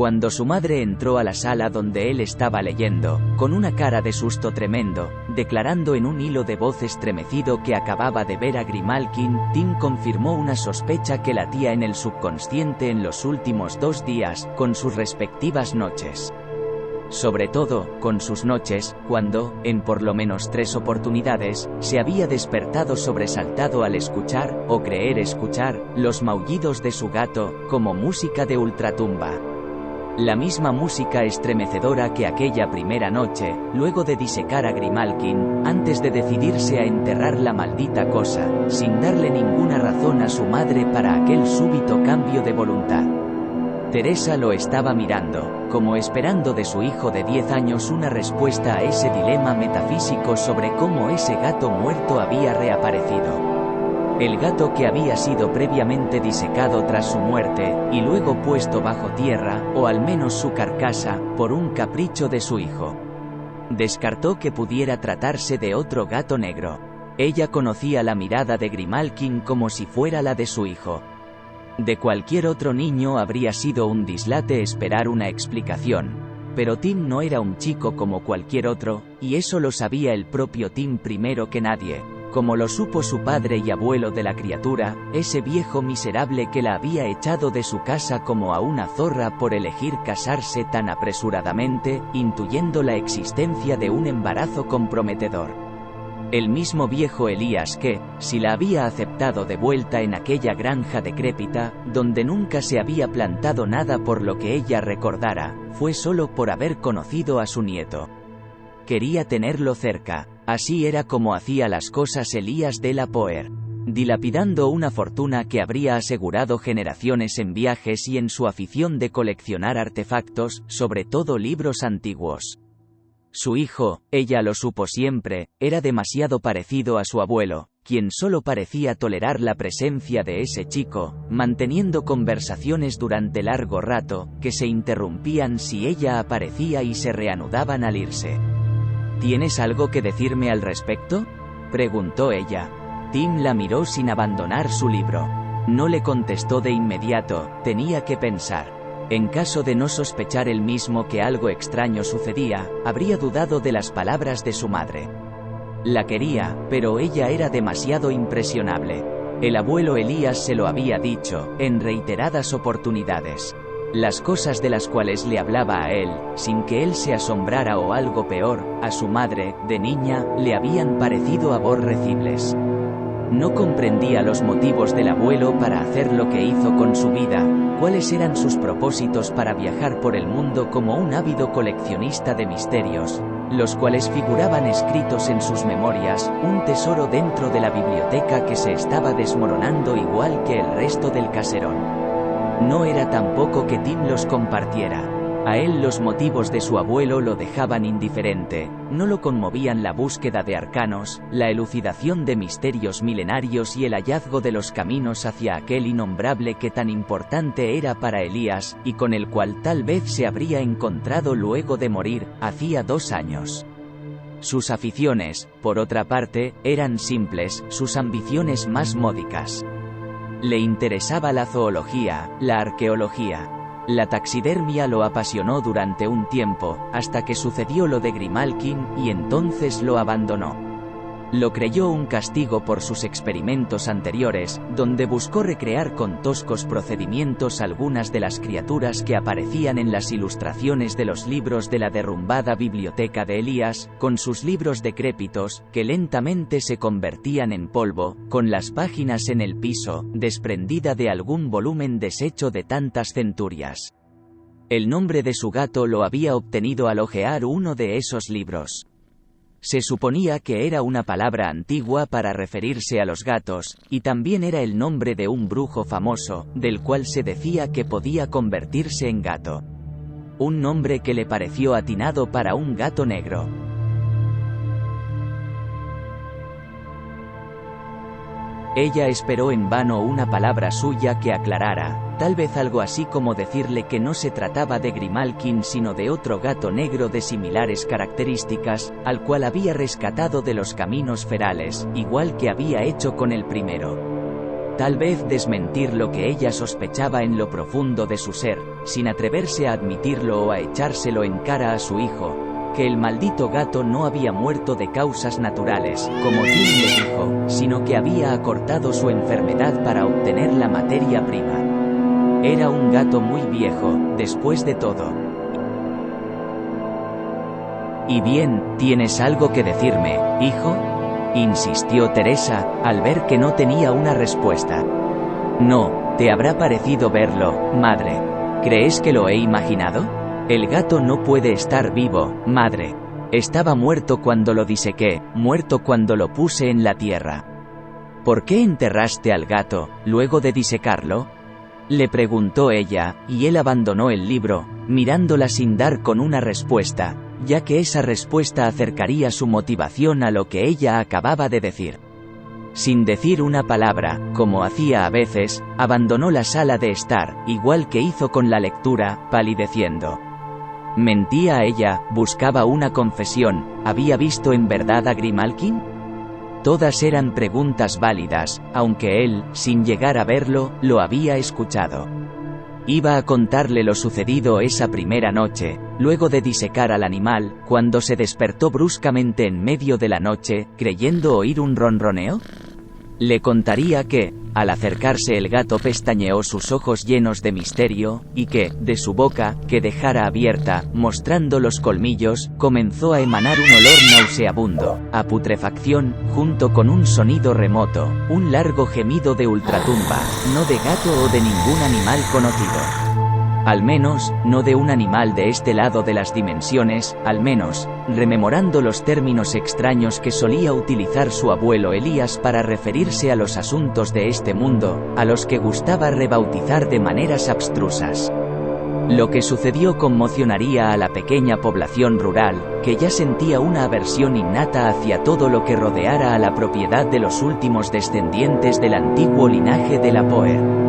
Cuando su madre entró a la sala donde él estaba leyendo, con una cara de susto tremendo, declarando en un hilo de voz estremecido que acababa de ver a Grimalkin, Tim confirmó una sospecha que latía en el subconsciente en los últimos 2 días, con sus respectivas noches. Sobre todo, con sus noches, cuando, en por lo menos 3 oportunidades, se había despertado sobresaltado al escuchar, o creer escuchar, los maullidos de su gato, como música de ultratumba. La misma música estremecedora que aquella primera noche, luego de disecar a Grimalkin, antes de decidirse a enterrar la maldita cosa, sin darle ninguna razón a su madre para aquel súbito cambio de voluntad. Teresa lo estaba mirando, como esperando de su hijo de 10 años una respuesta a ese dilema metafísico sobre cómo ese gato muerto había reaparecido. El gato que había sido previamente disecado tras su muerte, y luego puesto bajo tierra, o al menos su carcasa, por un capricho de su hijo. Descartó que pudiera tratarse de otro gato negro. Ella conocía la mirada de Grimalkin como si fuera la de su hijo. De cualquier otro niño habría sido un dislate esperar una explicación, pero Tim no era un chico como cualquier otro, y eso lo sabía el propio Tim primero que nadie, como lo supo su padre y abuelo de la criatura, ese viejo miserable que la había echado de su casa como a una zorra por elegir casarse tan apresuradamente, intuyendo la existencia de un embarazo comprometedor. El mismo viejo Elías que, si la había aceptado de vuelta en aquella granja decrépita, donde nunca se había plantado nada por lo que ella recordara, fue solo por haber conocido a su nieto. Quería tenerlo cerca, así era como hacía las cosas Elías de la Poer, dilapidando una fortuna que habría asegurado generaciones en viajes y en su afición de coleccionar artefactos, sobre todo libros antiguos. Su hijo, ella lo supo siempre, era demasiado parecido a su abuelo, quien solo parecía tolerar la presencia de ese chico, manteniendo conversaciones durante largo rato, que se interrumpían si ella aparecía y se reanudaban al irse. ¿Tienes algo que decirme al respecto?, preguntó ella. Tim la miró sin abandonar su libro. No le contestó de inmediato, tenía que pensar. En caso de no sospechar él mismo que algo extraño sucedía, habría dudado de las palabras de su madre. La quería, pero ella era demasiado impresionable. El abuelo Elías se lo había dicho, en reiteradas oportunidades. Las cosas de las cuales le hablaba a él, sin que él se asombrara o algo peor, a su madre, de niña, le habían parecido aborrecibles. No comprendía los motivos del abuelo para hacer lo que hizo con su vida, cuáles eran sus propósitos para viajar por el mundo como un ávido coleccionista de misterios, los cuales figuraban escritos en sus memorias, un tesoro dentro de la biblioteca que se estaba desmoronando igual que el resto del caserón. No era tampoco que Tim los compartiera. A él los motivos de su abuelo lo dejaban indiferente, no lo conmovían la búsqueda de arcanos, la elucidación de misterios milenarios y el hallazgo de los caminos hacia aquel innombrable que tan importante era para Elías, y con el cual tal vez se habría encontrado luego de morir, hacía 2 años. Sus aficiones, por otra parte, eran simples, sus ambiciones más módicas. Le interesaba la zoología, la arqueología. La taxidermia lo apasionó durante un tiempo, hasta que sucedió lo de Grimalkin, y entonces lo abandonó. Lo creyó un castigo por sus experimentos anteriores, donde buscó recrear con toscos procedimientos algunas de las criaturas que aparecían en las ilustraciones de los libros de la derrumbada biblioteca de Elías, con sus libros decrépitos, que lentamente se convertían en polvo, con las páginas en el piso, desprendida de algún volumen deshecho de tantas centurias. El nombre de su gato lo había obtenido al hojear uno de esos libros. Se suponía que era una palabra antigua para referirse a los gatos, y también era el nombre de un brujo famoso, del cual se decía que podía convertirse en gato. Un nombre que le pareció atinado para un gato negro. Ella esperó en vano una palabra suya que aclarara, tal vez algo así como decirle que no se trataba de Grimalkin sino de otro gato negro de similares características, al cual había rescatado de los caminos ferales, igual que había hecho con el primero. tal vez desmentir lo que ella sospechaba en lo profundo de su ser, sin atreverse a admitirlo o a echárselo en cara a su hijo, que el maldito gato no había muerto de causas naturales, como Tim le dijo, sino que había acortado su enfermedad para obtener la materia prima. Era un gato muy viejo, después de todo. «¿Y bien, tienes algo que decirme, hijo?», insistió Teresa, al ver que no tenía una respuesta. «No, te habrá parecido verlo, madre. ¿Crees que lo he imaginado? El gato no puede estar vivo, madre. Estaba muerto cuando lo disequé, muerto cuando lo puse en la tierra». «¿Por qué enterraste al gato, luego de disecarlo?», le preguntó ella, y él abandonó el libro, mirándola sin dar con una respuesta, ya que esa respuesta acercaría su motivación a lo que ella acababa de decir. Sin decir una palabra, como hacía a veces, abandonó la sala de estar, igual que hizo con la lectura, palideciendo. ¿Mentía ella? ¿Buscaba una confesión? ¿Había visto en verdad a Grimalkin? Todas eran preguntas válidas, aunque él, sin llegar a verlo, lo había escuchado. Iba a contarle lo sucedido esa primera noche, luego de disecar al animal, cuando se despertó bruscamente en medio de la noche, creyendo oír un ronroneo. Le contaría que, al acercarse el gato pestañeó sus ojos llenos de misterio, y que, de su boca, que dejara abierta, mostrando los colmillos, comenzó a emanar un olor nauseabundo, a putrefacción, junto con un sonido remoto, un largo gemido de ultratumba, no de gato o de ningún animal conocido. Al menos, no de un animal de este lado de las dimensiones, al menos, rememorando los términos extraños que solía utilizar su abuelo Elías para referirse a los asuntos de este mundo, a los que gustaba rebautizar de maneras abstrusas. Lo que sucedió conmocionaría a la pequeña población rural, que ya sentía una aversión innata hacia todo lo que rodeara a la propiedad de los últimos descendientes del antiguo linaje de la Poer.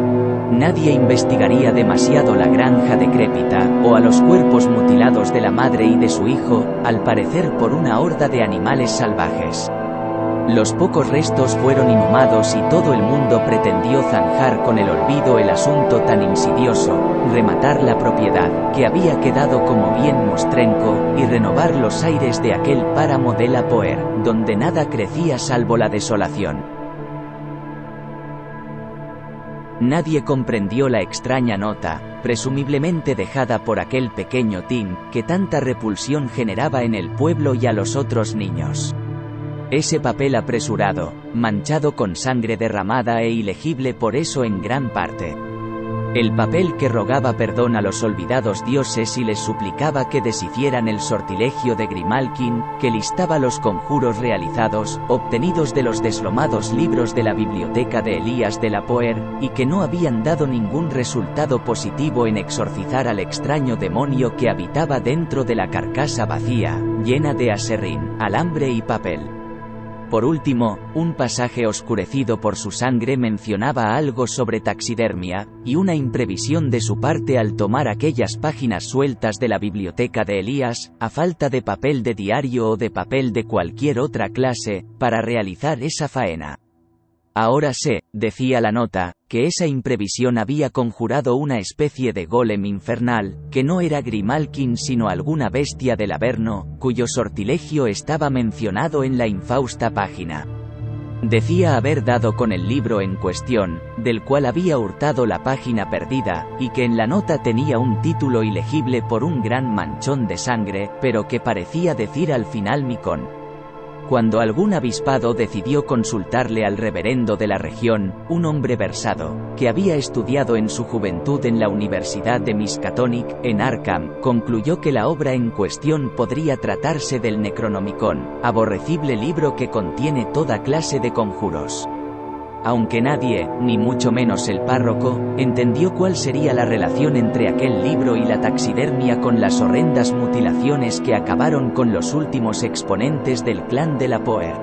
Nadie investigaría demasiado la granja decrépita, o a los cuerpos mutilados de la madre y de su hijo, al parecer por una horda de animales salvajes. Los pocos restos fueron inhumados y todo el mundo pretendió zanjar con el olvido el asunto tan insidioso, rematar la propiedad, que había quedado como bien mostrenco, y renovar los aires de aquel páramo de la Poer, donde nada crecía salvo la desolación. Nadie comprendió la extraña nota, presumiblemente dejada por aquel pequeño Tim, que tanta repulsión generaba en el pueblo y a los otros niños. Ese papel apresurado, manchado con sangre derramada e ilegible por eso en gran parte. El papel que rogaba perdón a los olvidados dioses y les suplicaba que deshicieran el sortilegio de Grimalkin, que listaba los conjuros realizados, obtenidos de los deslomados libros de la biblioteca de Elías de la Poer, y que no habían dado ningún resultado positivo en exorcizar al extraño demonio que habitaba dentro de la carcasa vacía, llena de aserrín, alambre y papel. Por último, un pasaje oscurecido por su sangre mencionaba algo sobre taxidermia, y una imprevisión de su parte al tomar aquellas páginas sueltas de la biblioteca de Elías, a falta de papel de diario o de papel de cualquier otra clase, para realizar esa faena. Ahora sé, decía la nota, que esa imprevisión había conjurado una especie de golem infernal, que no era Grimalkin sino alguna bestia del Averno, cuyo sortilegio estaba mencionado en la infausta página. Decía haber dado con el libro en cuestión, del cual había hurtado la página perdida, y que en la nota tenía un título ilegible por un gran manchón de sangre, pero que parecía decir al final Micón. Cuando algún avispado decidió consultarle al reverendo de la región, un hombre versado, que había estudiado en su juventud en la Universidad de Miskatonic, en Arkham, concluyó que la obra en cuestión podría tratarse del Necronomicon, aborrecible libro que contiene toda clase de conjuros. Aunque nadie, ni mucho menos el párroco, entendió cuál sería la relación entre aquel libro y la taxidermia con las horrendas mutilaciones que acabaron con los últimos exponentes del clan de la Poer.